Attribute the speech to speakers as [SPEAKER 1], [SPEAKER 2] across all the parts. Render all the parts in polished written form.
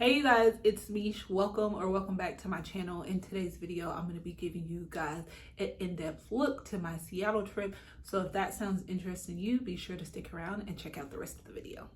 [SPEAKER 1] Hey you guys, it's Mish. Welcome back to my channel. In today's video, I'm going to be giving you guys an in-depth look to my Seattle trip. So if that sounds interesting to you, be sure to stick around and check out the rest of the video.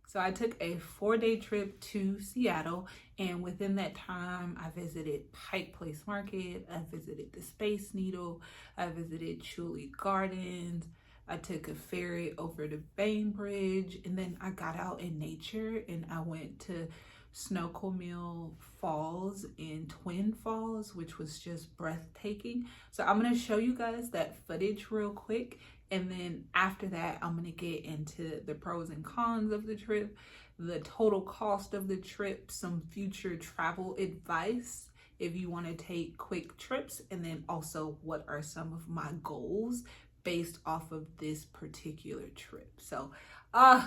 [SPEAKER 1] So I took a 4-day trip to Seattle, and within that time, I visited Pike Place Market, I visited the Space Needle, I visited Chuli Gardens, I took a ferry over the Bainbridge, and then I got out in nature and I went to Snoqualmie Falls and Twin Falls, which was just breathtaking. So I'm going to show you guys that footage real quick, and then after that I'm going to get into the pros and cons of the trip, the total cost of the trip, some future travel advice if you want to take quick trips, and then also what are some of my goals based off of this particular trip. So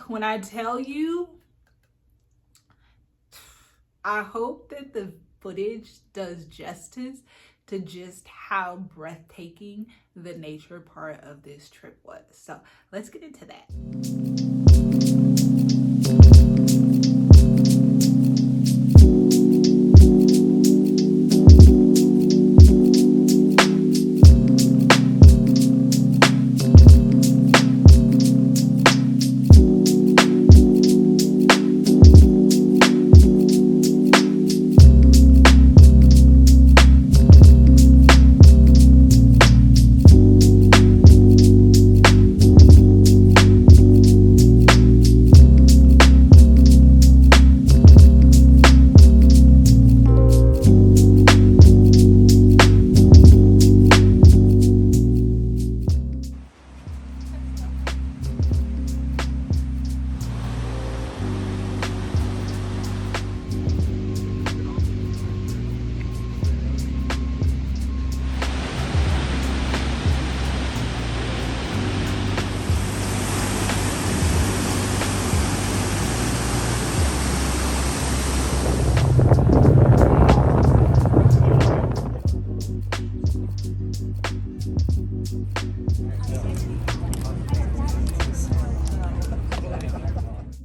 [SPEAKER 1] when I tell you, I hope that the footage does justice to just how breathtaking the nature part of this trip was. So let's get into that.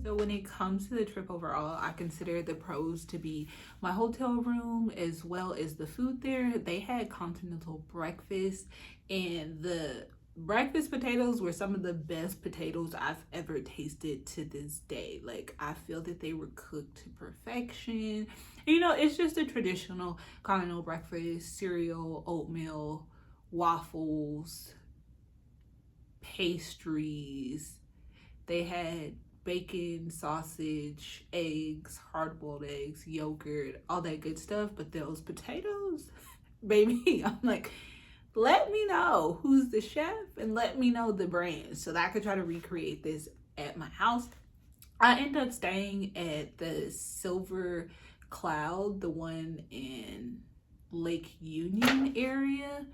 [SPEAKER 1] So when it comes to the trip overall, I consider the pros to be my hotel room as well as the food there. They had continental breakfast, and the breakfast potatoes were some of the best potatoes I've ever tasted to this day. Like, I feel that they were cooked to perfection. You know, it's just a traditional continental breakfast: cereal, oatmeal, waffles, pastries. They had bacon, sausage, eggs, hard-boiled eggs, yogurt, all that good stuff. But those potatoes, baby, I'm like, let me know who's the chef and let me know the brand so that I could try to recreate this at my house. I ended up staying at the Silver Cloud, the one in Lake Union area.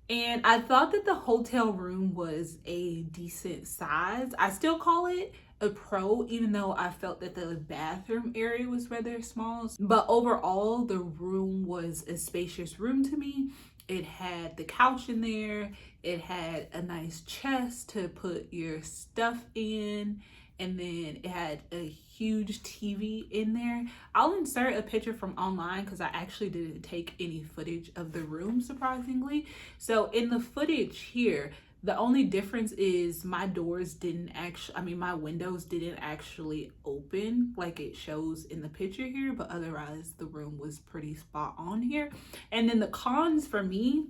[SPEAKER 1] And I thought that the hotel room was a decent size. I still call it a pro, even though I felt that the bathroom area was rather small. But overall, the room was a spacious room to me. It had the couch in there. It had a nice chest to put your stuff in. And then it had a huge TV in there. I'll insert a picture from online because I actually didn't take any footage of the room, surprisingly. So in the footage here, the only difference is my windows didn't actually open like it shows in the picture here, but otherwise the room was pretty spot on here. And then the cons for me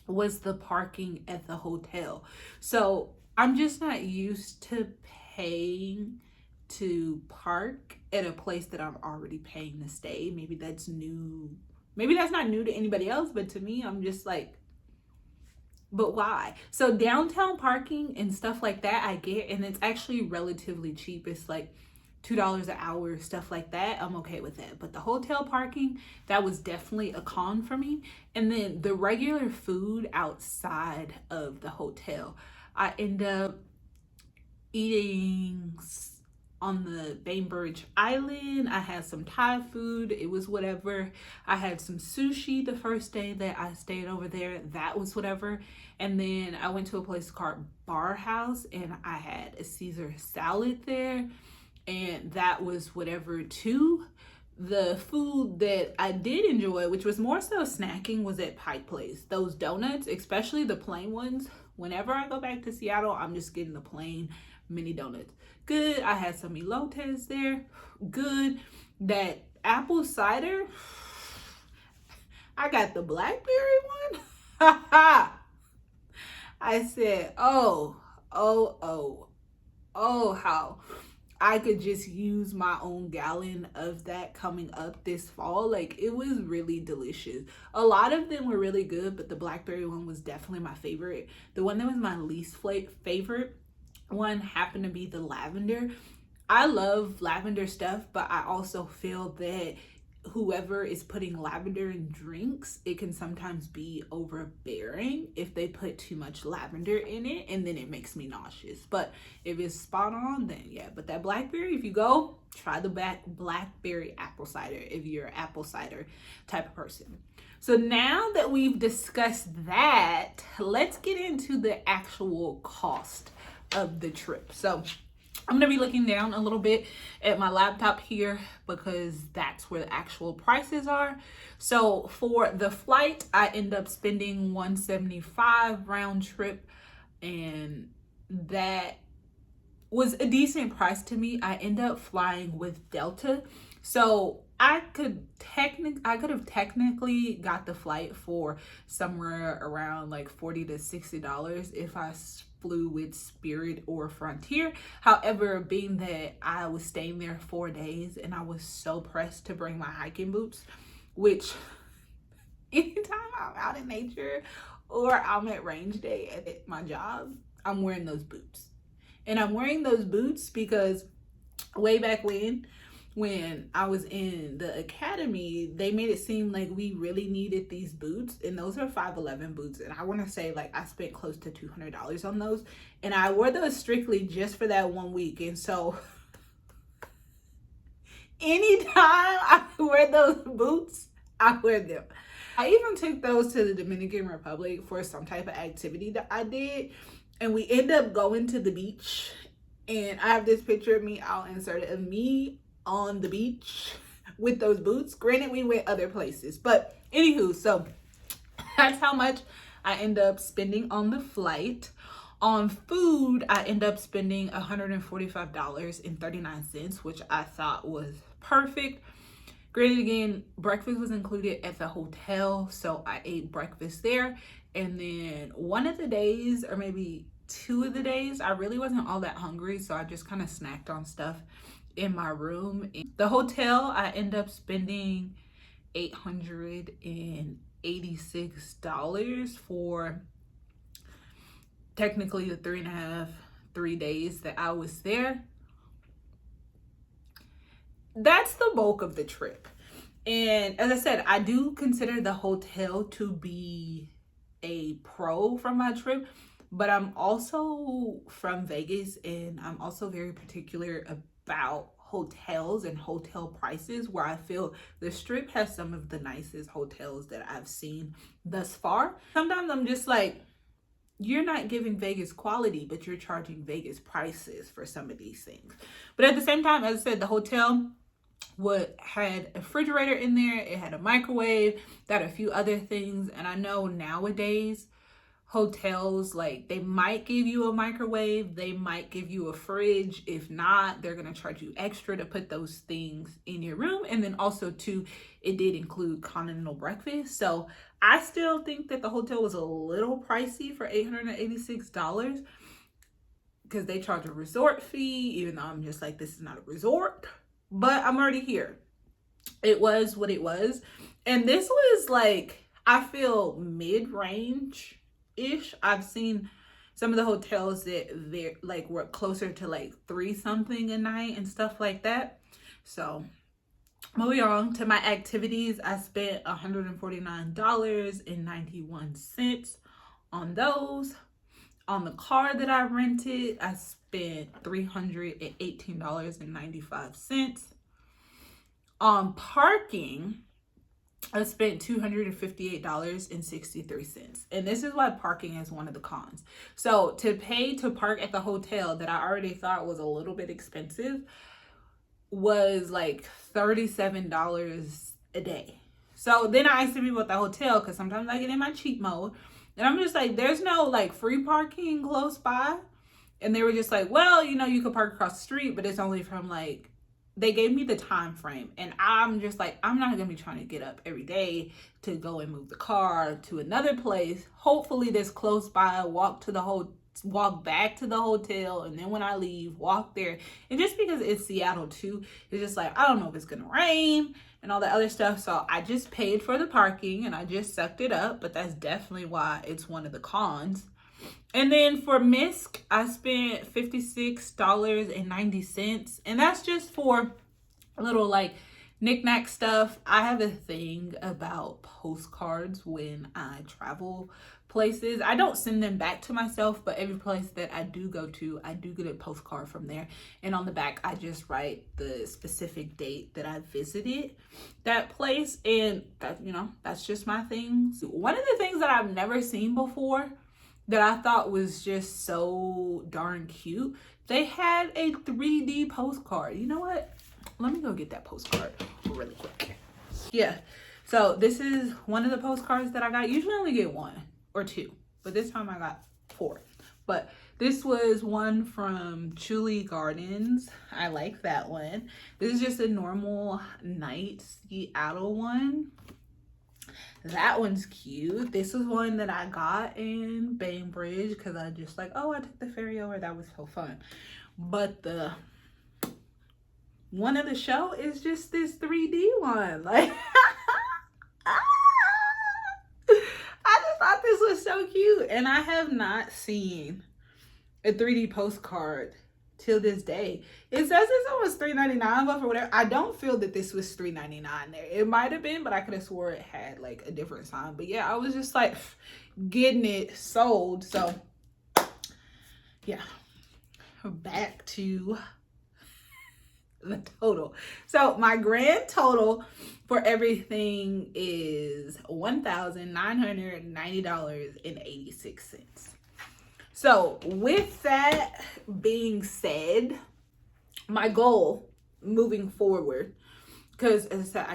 [SPEAKER 1] was the parking at the hotel. So I'm just not used to paying to park at a place that I'm already paying to stay. Maybe that's new. Maybe that's not new to anybody else, but to me, I'm just like, but why? So downtown parking and stuff like that, I get, and it's actually relatively cheap. It's like $2 an hour, stuff like that. I'm okay with that. But the hotel parking, that was definitely a con for me. And then the regular food outside of the hotel, I end up eating on the Bainbridge Island. I had some Thai food. It was whatever. I had some sushi the first day that I stayed over there. That was whatever. And then I went to a place called Bar House and I had a Caesar salad there. And that was whatever too. The food that I did enjoy, which was more so snacking, was at Pike Place. Those donuts, especially the plain ones. Whenever I go back to Seattle, I'm just getting the plain mini donuts. Good. I had some elotes there. Good. That apple cider, I got the blackberry one. I said, oh, how I could just use my own gallon of that coming up this fall. Like, it was really delicious. A lot of them were really good, but the blackberry one was definitely my favorite. The one that was my least favorite one happened to be the lavender. I love lavender stuff, but I also feel that whoever is putting lavender in drinks, it can sometimes be overbearing if they put too much lavender in it, and then it makes me nauseous. But if it's spot on, then yeah. But that blackberry, if you go, try the blackberry apple cider if you're an apple cider type of person. So now that we've discussed that, let's get into the actual cost of the trip. So I'm going to be looking down a little bit at my laptop here because that's where the actual prices are. So for the flight, I end up spending $175 round trip, and that was a decent price to me. I end up flying with Delta. So I could have technically got the flight for somewhere around like $40 to $60 if I flew with Spirit or Frontier. However, being that I was staying there 4 days and I was so pressed to bring my hiking boots, which anytime I'm out in nature or I'm at range day at my job, I'm wearing those boots. And I'm wearing those boots because way back when I was in the academy, they made it seem like we really needed these boots, and those are 511 boots, and I want to say like I spent close to $200 on those, and I wore those strictly just for that 1 week. And so anytime I wear those boots, I wear them. I even took those to the Dominican Republic for some type of activity that I did, and we end up going to the beach, and I have this picture of me, I'll insert it, of me on the beach with those boots. Granted, we went other places, but anywho, so that's how much I end up spending on the flight. On food, I end up spending $145.39, which I thought was perfect. Granted, again, breakfast was included at the hotel, so I ate breakfast there. And then one of the days, or maybe 2 of the days, I really wasn't all that hungry, so I just kind of snacked on stuff in my room. The hotel, I end up spending $886 for technically the 3 days that I was there. That's the bulk of the trip. And as I said, I do consider the hotel to be a pro from my trip, but I'm also from Vegas, and I'm also very particular about hotels and hotel prices, where I feel the Strip has some of the nicest hotels that I've seen thus far. Sometimes I'm just like, you're not giving Vegas quality, but you're charging Vegas prices for some of these things. But at the same time, as I said, the hotel had a refrigerator in there, it had a microwave, that a few other things. And I know nowadays hotels, like, they might give you a microwave, they might give you a fridge. If not, they're going to charge you extra to put those things in your room. And then also too, it did include continental breakfast. So I still think that the hotel was a little pricey for $886 because they charge a resort fee, even though I'm just like, this is not a resort, but I'm already here. It was what it was. And this was like, I feel mid-range ish. I've seen some of the hotels that they're like were closer to like 3 something a night and stuff like that. So moving on to my activities, I spent $149.91 on those. On the car that I rented, I spent $318.95. On parking, I spent $258.63. And this is why parking is one of the cons. So to pay to park at the hotel that I already thought was a little bit expensive was like $37 a day. So then I asked the people at the hotel, because sometimes I get in my cheat mode, and I'm just like, there's no like free parking close by. And they were just like, well, you know, you could park across the street, but it's only from like, they gave me the time frame. And I'm just like, I'm not going to be trying to get up every day to go and move the car to another place. Hopefully this close by, walk back to the hotel, and then when I leave, walk there. And just because it's Seattle too, it's just like, I don't know if it's going to rain and all that other stuff. So I just paid for the parking and I just sucked it up. But that's definitely why it's one of the cons. And then for MISC, I spent $56.90. And that's just for little like knickknack stuff. I have a thing about postcards when I travel places. I don't send them back to myself, but every place that I do go to, I do get a postcard from there. And on the back, I just write the specific date that I visited that place. And that, you know, that's just my thing. One of the things that I've never seen before that I thought was just so darn cute, they had a 3D postcard. You know what? Let me go get that postcard really quick. Yeah, so this is one of the postcards that I got. Usually I only get one or two, but this time I got 4. But this was one from Chuli Gardens. I like that one. This is just a normal night Seattle one. That one's cute. This is one that I got in Bainbridge because I just like, oh, I took the ferry over. That was so fun. But the one of the show is just this 3D one. Like, I just thought this was so cute. And I have not seen a 3D postcard till this day. It says this one was $3.99, but for whatever, I don't feel that this was $3.99 there. It might have been, but I could have swore it had like a different sign. But yeah, I was just like getting it sold. So yeah, back to the total. So my grand total for everything is $1,990.86. So with that being said, my goal moving forward, because as I said,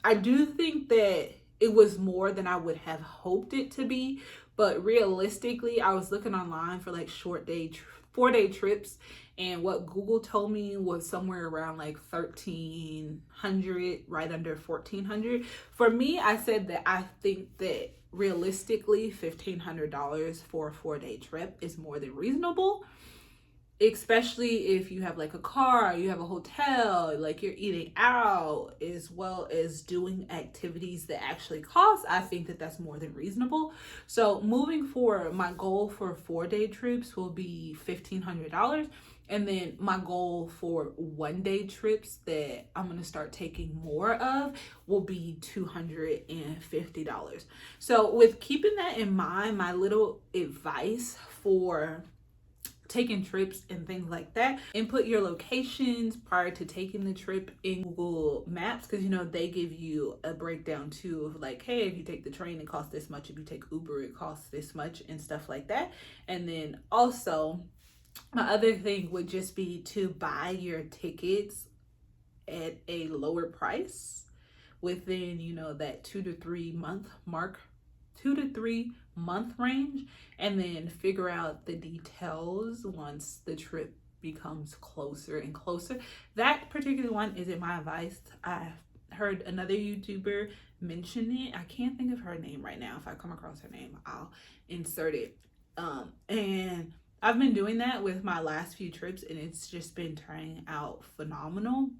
[SPEAKER 1] I do think that it was more than I would have hoped it to be. But realistically, I was looking online for like 4-day trips, and what Google told me was somewhere around like 1,300, right under 1,400. For me, I said that I think that realistically $1,500 for a 4-day trip is more than reasonable, especially if you have like a car, you have a hotel, like you're eating out, as well as doing activities that actually cost. I think that that's more than reasonable. So moving forward, my goal for 4-day trips will be $1,500. And then my goal for 1-day trips that I'm going to start taking more of will be $250. So with keeping that in mind, my little advice for taking trips and things like that, input your locations prior to taking the trip in Google Maps, because you know they give you a breakdown too of like, hey, if you take the train it costs this much, if you take Uber it costs this much, and stuff like that. And then also my other thing would just be to buy your tickets at a lower price within, you know, that 2 to 3 month mark, 2 to 3 month range, and then figure out the details once the trip becomes closer and closer. That particular one isn't my advice. I heard another YouTuber mention it. I can't think of her name right now. If I come across her name, I'll insert it. And I've been doing that with my last few trips, and it's just been turning out phenomenal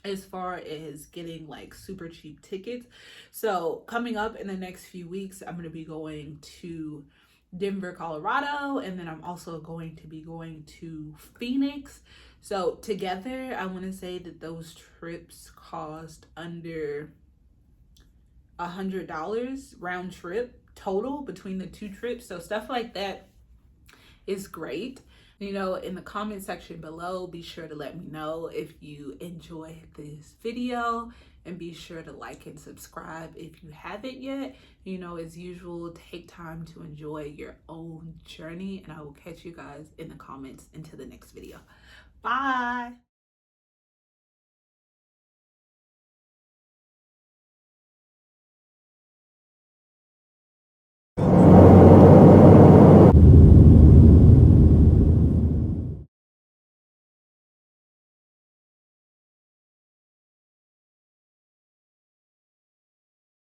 [SPEAKER 1] as far as getting like super cheap tickets. So coming up in the next few weeks, I'm going to be going to Denver, Colorado, and then I'm also going to be going to Phoenix. So together, I want to say that those trips cost under $100 round trip total between the 2 trips. So stuff like that is great. You know, in the comment section below, be sure to let me know if you enjoy this video, and be sure to like and subscribe if you haven't yet. You know, as usual, take time to enjoy your own journey, and I will catch you guys in the comments until the next video. Bye.